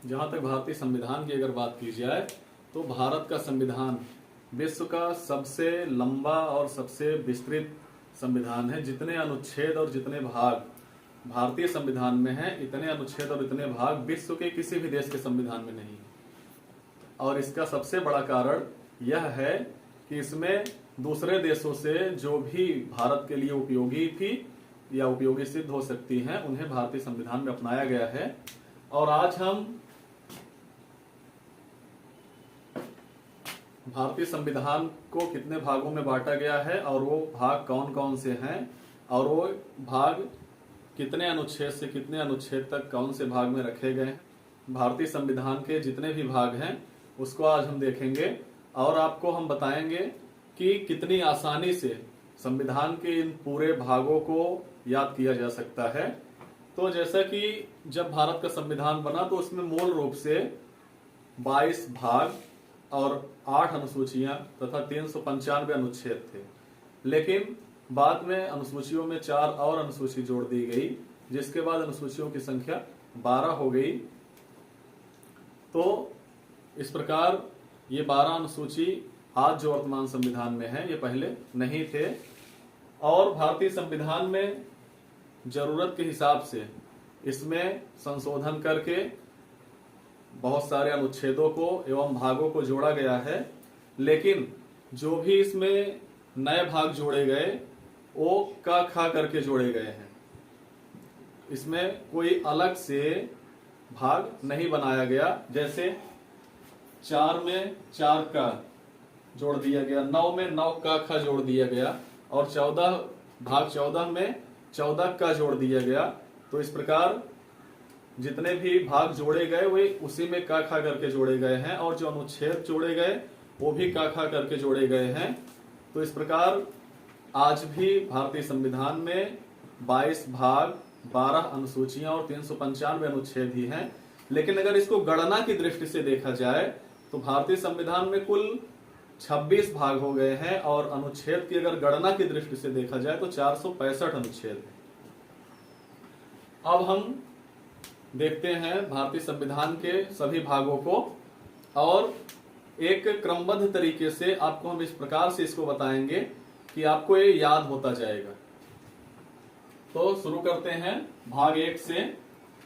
जहाँ तक भारतीय संविधान की अगर बात की जाए तो भारत का संविधान विश्व का सबसे लंबा और सबसे विस्तृत संविधान है। जितने अनुच्छेद और जितने भाग भारतीय संविधान में हैं, इतने अनुच्छेद और इतने भाग विश्व के किसी भी देश के संविधान में नहीं है। और इसका सबसे बड़ा कारण यह है कि इसमें दूसरे देशों से जो भी भारत के लिए उपयोगी थी या उपयोगी सिद्ध हो सकती हैं, उन्हें भारतीय संविधान में अपनाया गया है। और आज हम भारतीय संविधान को कितने भागों में बांटा गया है और वो भाग कौन कौन से हैं और वो भाग कितने अनुच्छेद से कितने अनुच्छेद तक कौन से भाग में रखे गए हैं, भारतीय संविधान के जितने भी भाग हैं उसको आज हम देखेंगे। और आपको हम बताएंगे कि कितनी आसानी से संविधान के इन पूरे भागों को याद किया जा सकता है। तो जैसा कि जब भारत का संविधान बना तो उसमें मूल रूप से 22 भाग और 8 अनुसूचियां तथा 395 अनुच्छेद थे। लेकिन बाद में अनुसूचियों में 4 और अनुसूची जोड़ दी गई, जिसके बाद अनुसूचियों की संख्या 12 हो गई। तो इस प्रकार ये 12 अनुसूची आज जो वर्तमान संविधान में है, ये पहले नहीं थे। और भारतीय संविधान में जरूरत के हिसाब से इसमें संशोधन करके बहुत सारे अनुच्छेदों को एवं भागों को जोड़ा गया है। लेकिन जो भी इसमें नए भाग जोड़े गए वो का खा करके जोड़े गए हैं। इसमें कोई अलग से भाग नहीं बनाया गया। जैसे 4 में 4 का जोड़ दिया गया, 9 में 9 का खा जोड़ दिया गया और 14 में 14 का जोड़ दिया गया। तो इस प्रकार जितने भी भाग जोड़े गए वे उसी में का खा करके जोड़े गए हैं और जो अनुच्छेद जोड़े गए वो भी का खा करके जोड़े गए हैं। तो इस प्रकार आज भी भारतीय संविधान में 22 भाग, 12 अनुसूचियां और 395 अनुच्छेद ही हैं। लेकिन अगर इसको गणना की दृष्टि से देखा जाए तो भारतीय संविधान में कुल 26 भाग हो गए हैं और अनुच्छेद की अगर गणना की दृष्टि से देखा जाए तो 465 अनुच्छेद है। अब हम देखते हैं भारतीय संविधान के सभी भागों को और एक क्रमबद्ध तरीके से आपको हम इस प्रकार से इसको बताएंगे कि आपको ये याद होता जाएगा। तो शुरू करते हैं भाग 1 से।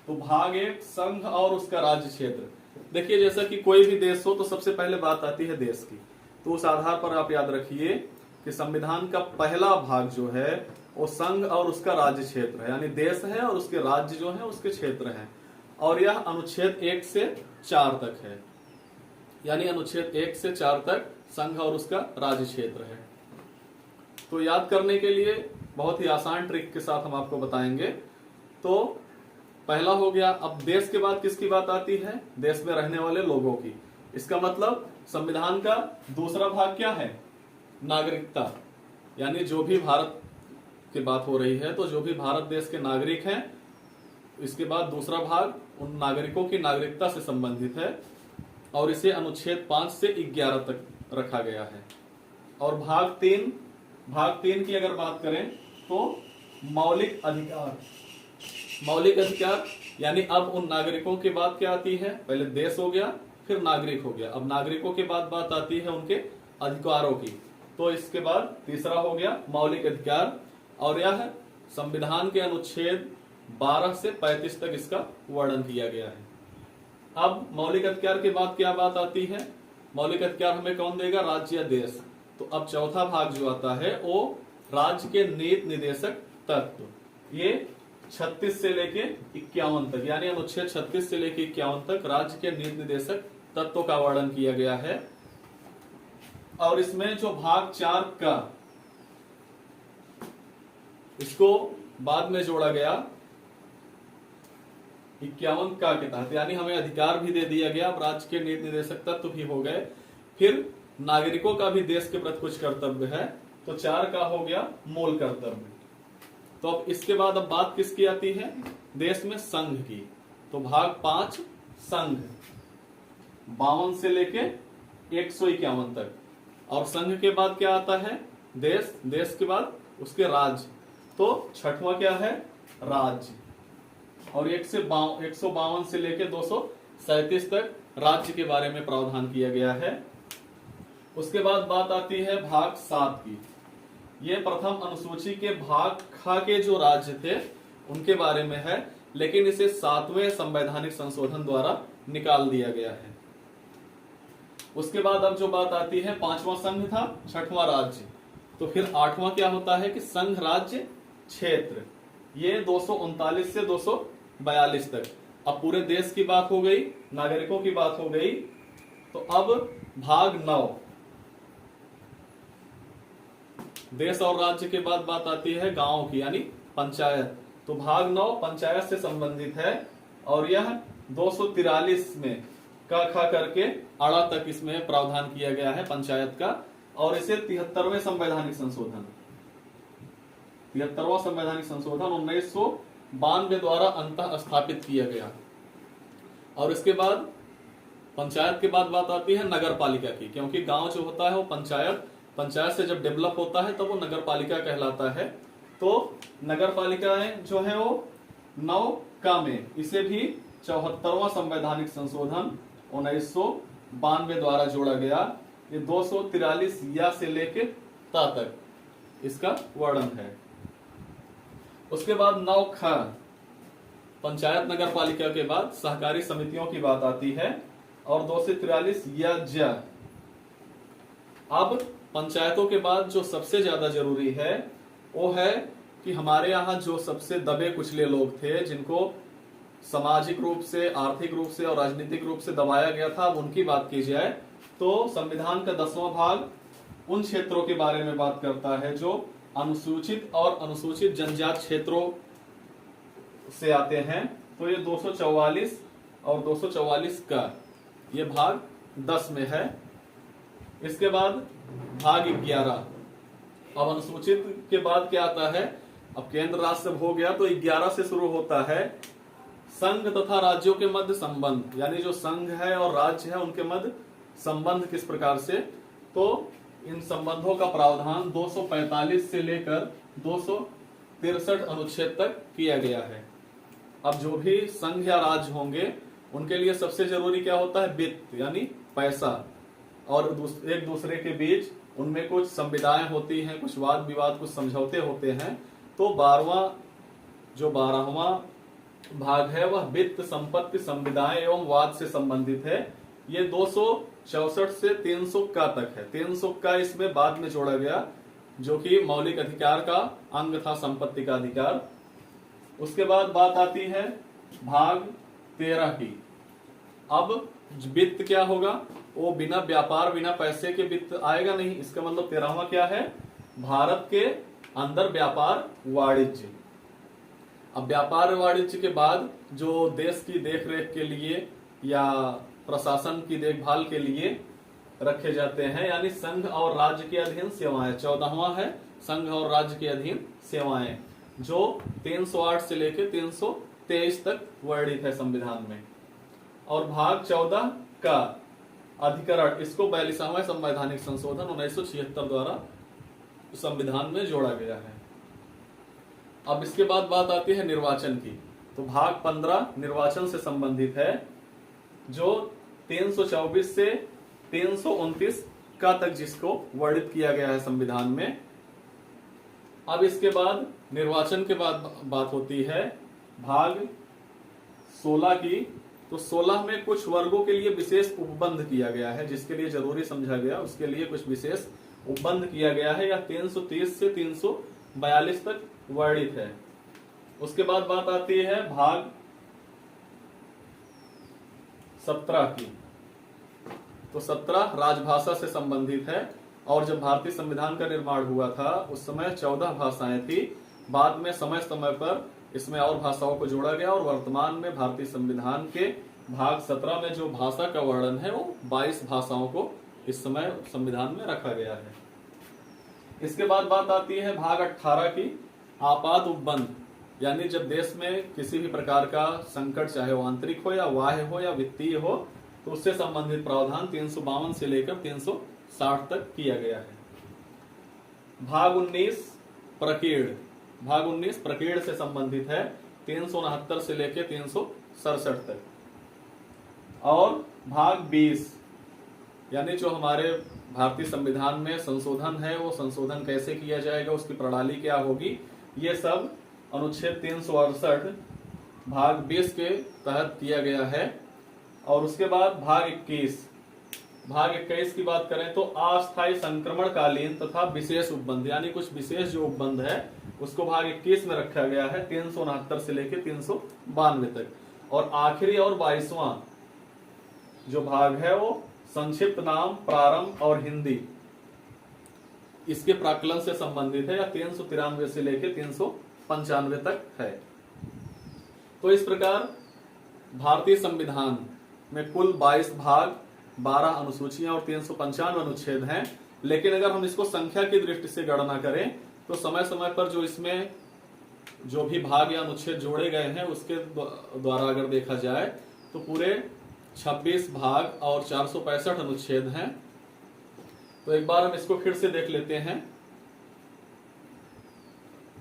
तो भाग 1 संघ और उसका राज्य क्षेत्र। देखिए, जैसा कि कोई भी देश हो तो सबसे पहले बात आती है देश की। तो उस आधार पर आप याद रखिए कि संविधान का पहला भाग जो है वो संघ और उसका राज्य क्षेत्र है, यानी देश है और उसके राज्य जो है उसके क्षेत्र हैं। और यह अनुच्छेद 1 से 4 तक है, यानी अनुच्छेद 1 से 4 तक संघ और उसका राज्य क्षेत्र है। तो याद करने के लिए बहुत ही आसान ट्रिक के साथ हम आपको बताएंगे। तो पहला हो गया। अब देश के बाद किसकी बात आती है? देश में रहने वाले लोगों की। इसका मतलब संविधान का दूसरा भाग क्या है? नागरिकता, यानी जो भी भारत की बात हो रही है तो जो भी भारत देश के नागरिक हैं। इसके बाद दूसरा भाग उन नागरिकों की नागरिकता से संबंधित है और इसे अनुच्छेद 5 से 11 तक रखा गया है। और भाग 3 की अगर बात करें तो मौलिक अधिकार। मौलिक अधिकार यानी अब उन नागरिकों की बात क्या आती है? पहले देश हो गया, फिर नागरिक हो गया। अब नागरिकों के बाद बात आती है उनके अधिकारों की। तो इसके बाद तीसरा हो गया मौलिक अधिकार और यह संविधान के अनुच्छेद 12 से 35 तक इसका वर्णन किया गया है। अब मौलिक अधिकार के बाद क्या बात आती है? मौलिक अधिकार हमें कौन देगा? राज्य या देश। तो अब चौथा भाग जो आता है वो राज्य के नीति निर्देशक तत्व। ये 36 से लेके 51 तक, यानी अनुच्छेद 36 से लेके 51 तक राज्य के नीति निर्देशक तत्वों का वर्णन किया गया है। और इसमें जो भाग 4 का, इसको बाद में जोड़ा गया 51 का के तहत, यानी हमें अधिकार भी दे दिया गया। अब राज्य के नीति निर्देशक तत्व भी हो गए, फिर नागरिकों का भी देश के प्रति कुछ कर्तव्य है। तो 4 का हो गया मूल कर्तव्य। तो अब इसके बाद अब बात किसकी आती है? देश में संघ की। तो भाग 5 संघ, 52 से लेके 151 तक। और संघ के बाद क्या आता है? देश। देश के बाद उसके राज्य। तो छठवां क्या है? राज्य। और 152 से लेके 37 तक राज्य के बारे में प्रावधान किया गया है। उसके बाद बात आती है भाग 7 की। ये प्रथम अनुसूची के भाग ख के जो राज्य थे उनके बारे में है, लेकिन इसे 7वें संवैधानिक संशोधन द्वारा निकाल दिया गया है। उसके बाद अब जो बात आती है, 5वां संघ था, 6वां राज्य, तो फिर 8वां क्या होता है कि संघ राज्य क्षेत्र। ये 239 से 242 तक। अब पूरे देश की बात हो गई, नागरिकों की बात हो गई, तो अब भाग 9 देश और राज्य के बाद बात आती है गांव की, यानी पंचायत। तो भाग 9 पंचायत से संबंधित है और यह 243 में का खा करके अड़ा तक इसमें प्रावधान किया गया है पंचायत का, और इसे 73वें संवैधानिक संशोधन 1992 द्वारा अंतः स्थापित किया गया। और इसके बाद पंचायत के बाद बात आती है नगर पालिका की, क्योंकि गांव जो होता है वो पंचायत से जब डेवलप होता है तब वो नगर पालिका कहलाता है। तो नगर पालिकाएं जो है वो 9 का में इसे भी 74वां संवैधानिक संशोधन 1992 द्वारा जोड़ा गया। ये 243 या से लेके ता तक इसका वर्णन है। उसके बाद 9 ख पंचायत नगर पालिका के बाद सहकारी समितियों की बात आती है और 243 या ज। अब पंचायतों के बाद जो सबसे ज्यादा जरूरी है वो है कि हमारे यहाँ जो सबसे दबे कुचले लोग थे, जिनको सामाजिक रूप से, आर्थिक रूप से और राजनीतिक रूप से दबाया गया था, अब उनकी बात की जाए तो संविधान का 10वां भाग उन क्षेत्रों के बारे में बात करता है जो अनुसूचित और अनुसूचित जनजाति क्षेत्रों से आते हैं। तो ये 244 और 244 का ये भाग 10 में है। इसके बाद भाग 11। अब अनुसूचित के बाद क्या आता है, अब केंद्र राज्य हो गया तो 11 से शुरू होता है संघ तथा राज्यों के मध्य संबंध, यानी जो संघ है और राज्य है उनके मध्य संबंध किस प्रकार से। तो इन संबंधों का प्रावधान 245 से लेकर 263 अनुच्छेद तक किया गया है। अब जो भी संघ या राज्य होंगे उनके लिए सबसे जरूरी क्या होता है, वित्त यानी पैसा, और एक दूसरे के बीच उनमें कुछ संविदाएं होती हैं, कुछ वाद विवाद, कुछ समझौते होते हैं। तो 12वां भाग है वह वित्त, संपत्ति, संविदाएं एवं वाद से संबंधित है। ये 264 से 300 का तक है। 300 का इसमें बाद में जोड़ा गया, जो कि मौलिक अधिकार का अंग था, संपत्ति का अधिकार। उसके बाद बात आती है भाग 13 की। अब वित्त क्या होगा, वो बिना व्यापार, बिना पैसे के वित्त आएगा नहीं। इसका मतलब 13वां क्या है, भारत के अंदर व्यापार वाणिज्य। अब व्यापार वाणिज्य के बाद जो देश की देखरेख के लिए या प्रशासन की देखभाल के लिए रखे जाते हैं, यानी संघ और राज्य के अधीन सेवाएं। 14वां है संघ और राज्य के अधीन सेवाएं, जो 308 से लेकर 323 तक वर्णित है संविधान में। और भाग 14 का अधिकरण, इसको 42वां संवैधानिक संशोधन 1976 द्वारा संविधान में जोड़ा गया है। अब इसके बाद बात आती है निर्वाचन की। तो भाग 15 निर्वाचन से संबंधित है, जो 324 से 329 का तक जिसको वर्णित किया गया है संविधान में। अब इसके बाद निर्वाचन के बाद बात होती है भाग 16 की। तो 16 में कुछ वर्गों के लिए विशेष उपबंध किया गया है, जिसके लिए जरूरी समझा गया, उसके लिए कुछ विशेष उपबंध किया गया है, या 330 से 342 तक वर्णित है। उसके बाद बात आती है भाग 17 की। तो 17 राजभाषा से संबंधित है, और जब भारतीय संविधान का निर्माण हुआ था उस समय 14 भाषाएं थी। बाद में समय समय पर इसमें और भाषाओं को जोड़ा गया, और वर्तमान में भारतीय संविधान के भाग 17 में जो भाषा का वर्णन है वो 22 भाषाओं को इस समय संविधान में रखा गया है। इसके बाद बात आती है भाग 18 की, आपात उपबंध, यानी जब देश में किसी भी प्रकार का संकट, चाहे वो आंतरिक हो या बाह्य हो या वित्तीय हो, तो उससे संबंधित प्रावधान 352 से लेकर 360 तक किया गया है। भाग 19 प्रकीर्ण, भाग 19 प्रकीर्ण से संबंधित है, 369 से लेकर 367 तक। और भाग 20 यानी जो हमारे भारतीय संविधान में संशोधन है वो संशोधन कैसे किया जाएगा, उसकी प्रणाली क्या होगी, ये सब अनुच्छेद 368 भाग 20 के तहत किया गया है। और उसके बाद भाग 21 की बात करें तो अस्थायी संक्रमणकालीन तथा विशेष उपबंध यानी कुछ विशेष जो उपबंध है उसको भाग 21 में रखा गया है 369 से लेकर 392 तक। और आखिरी और 22वां जो भाग है वो संक्षिप्त नाम, प्रारंभ और हिंदी इसके प्राकलन से संबंधित है या 393 से लेकर 395 तक है। तो इस प्रकार भारतीय संविधान में कुल 22 भाग, 12 अनुसूचियां और 395 अनुच्छेद हैं। लेकिन अगर हम इसको संख्या की दृष्टि से गणना करें तो समय समय पर जो इसमें जो भी भाग या अनुच्छेद जोड़े गए हैं उसके द्वारा अगर देखा जाए तो पूरे 26 भाग और 465 अनुच्छेद हैं। तो एक बार हम इसको फिर से देख लेते हैं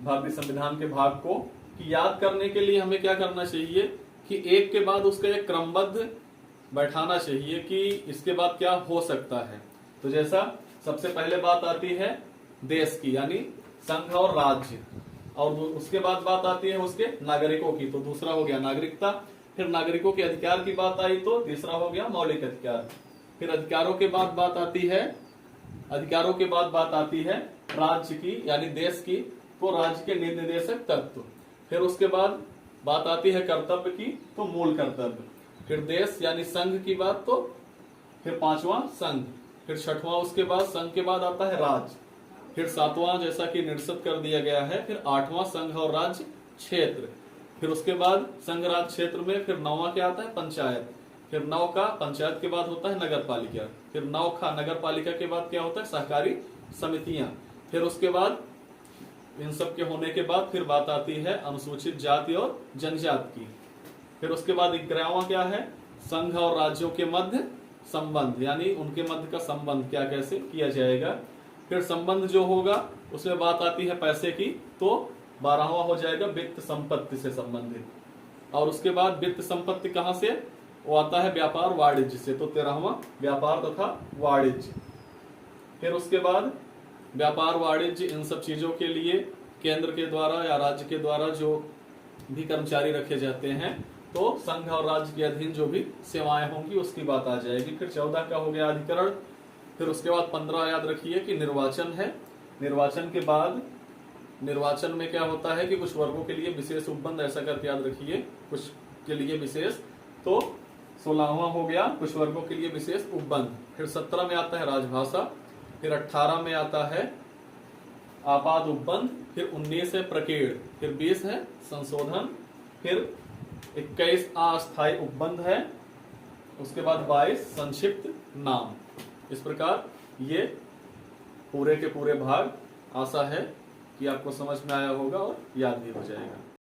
भारतीय संविधान के भाग को, कि याद करने के लिए हमें क्या करना चाहिए कि एक के बाद उसका एक क्रमबद्ध बैठाना चाहिए कि इसके बाद क्या हो सकता है। तो जैसा सबसे पहले बात आती है देश की यानी संघ और राज्य, और उसके बाद बात आती है उसके नागरिकों की, तो दूसरा हो गया नागरिकता। फिर नागरिकों के अधिकार की बात आई तो तीसरा हो गया मौलिक अधिकार। फिर अधिकारों के बाद बात आती है राज्य की यानी देश की, तो राज्य के निर्देशक तत्व। फिर उसके बाद बात आती है कर्तव्य की, तो मूल कर्तव्य। फिर देश यानी संघ की बात, तो फिर 5वां संघ। फिर 6वां उसके बाद संघ के बाद आता है राज्य। फिर 7वां जैसा कि निरस्त कर दिया गया है। फिर 8वां संघ और राज्य क्षेत्र। फिर उसके बाद संघ राज्य क्षेत्र में फिर 9वां क्या आता है पंचायत। फिर 9 का पंचायत के बाद होता है नगर पालिका। फिर 9 का नगर पालिका के बाद क्या होता है सहकारी समितियां। फिर उसके बाद इन सब के होने के बाद फिर बात आती है अनुसूचित जाति और जनजाति की। फिर उसके बाद 11वां क्या है संघ और राज्यों के मध्य संबंध यानी उनके मध्य का संबंध क्या कैसे किया जाएगा। फिर संबंध जो होगा उसमें बात आती है पैसे की, तो 12वां हो जाएगा वित्त संपत्ति से संबंधित। और उसके बाद वित्त संपत्ति कहां से, वो आता है व्यापार वाणिज्य से, तो 13वां व्यापार तथा वाणिज्य। फिर उसके बाद व्यापार वाणिज्य इन सब चीजों के लिए केंद्र के द्वारा या राज्य के द्वारा जो भी कर्मचारी रखे जाते हैं, तो संघ और राज्य के अधीन जो भी सेवाएं होंगी उसकी बात आ जाएगी। फिर 14 का हो गया अधिकरण। फिर उसके बाद 15 याद रखिए कि निर्वाचन है। निर्वाचन के बाद निर्वाचन में क्या होता है कि कुछ वर्गों के लिए विशेष उपबंध, ऐसा करके याद रखिए, कुछ के लिए विशेष। तो 16वां हो गया कुछ वर्गों के लिए विशेष उपबंध। फिर 17 में आता है राजभाषा। फिर 18 में आता है आपात उपबंध। फिर 19 है प्रकीर्ण। फिर 20 है संशोधन। फिर 21 अस्थायी उपबंध है। उसके बाद 22 संक्षिप्त नाम। इस प्रकार ये पूरे के पूरे भाग, आशा है कि आपको समझ में आया होगा और याद भी हो जाएगा।